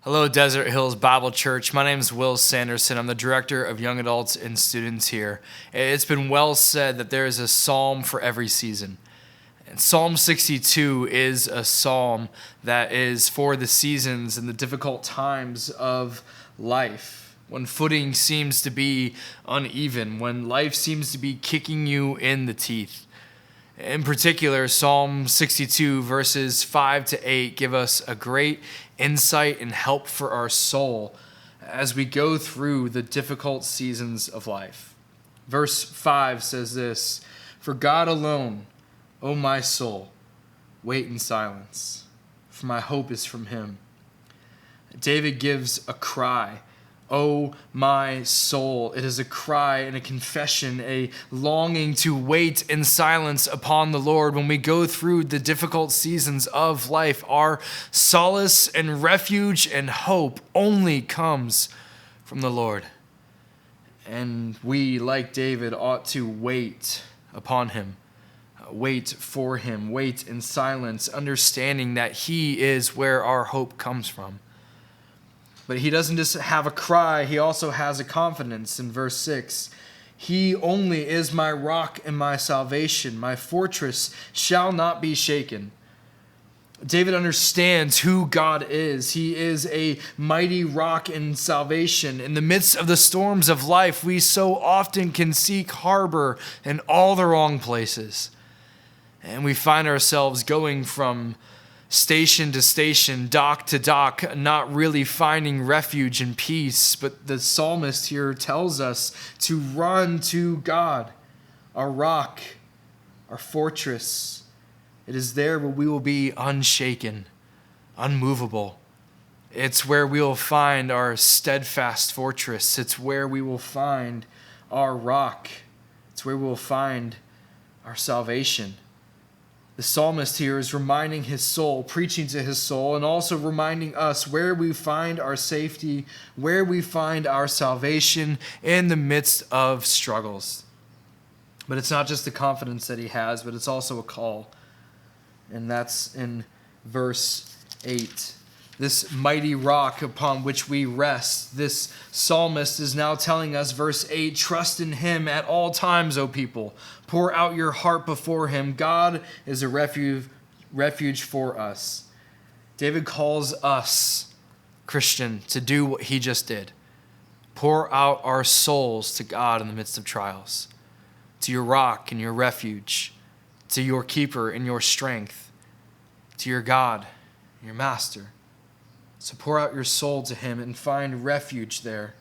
Hello, Desert Hills Bible Church. My name is Will Sanderson. I'm the director of young adults and students here. It's been well said that there is a psalm for every season. And Psalm 62 is a psalm that is for the seasons and the difficult times of life. When footing seems to be uneven, when life seems to be kicking you in the teeth. In particular, Psalm 62 verses 5 to 8 give us a great insight and help for our soul as we go through the difficult seasons of life. Verse 5 says this, "For God alone, O my soul, wait in silence, for my hope is from him." David gives a cry, "O my soul." It is a cry and a confession, a longing to wait in silence upon the Lord. When we go through the difficult seasons of life, our solace and refuge and hope only comes from the Lord. And we, like David, ought to wait upon him. Wait for him. Wait in silence, understanding that he is where our hope comes from. But he doesn't just have a cry, he also has a confidence in verse 6. "He only is my rock and my salvation. My fortress shall not be shaken." David understands who God is. He is a mighty rock in salvation. In the midst of the storms of life, we so often can seek harbor in all the wrong places. And we find ourselves going from station to station, dock to dock, not really finding refuge and peace. But the psalmist here tells us to run to God, our rock, our fortress. It is there where we will be unshaken, unmovable. It's where we will find our steadfast fortress. It's where we will find our rock. It's where we will find our salvation. The psalmist here is reminding his soul, preaching to his soul, and also reminding us where we find our safety, where we find our salvation in the midst of struggles. But it's not just the confidence that he has, but it's also a call. And that's in verse 8. This mighty rock upon which we rest. This psalmist is now telling us, verse 8, "Trust in him at all times, O people. Pour out your heart before him. God is a refuge for us." David calls us, Christian, to do what he just did. Pour out our souls to God in the midst of trials, to your rock and your refuge, to your keeper and your strength, to your God, your master. So pour out your soul to him and find refuge there.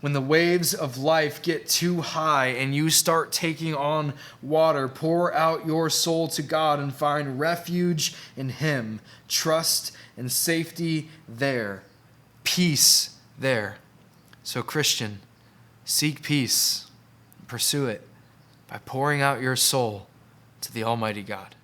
When the waves of life get too high and you start taking on water, pour out your soul to God and find refuge in him. Trust and safety there. Peace there. So Christian, seek peace. Pursue it by pouring out your soul to the Almighty God.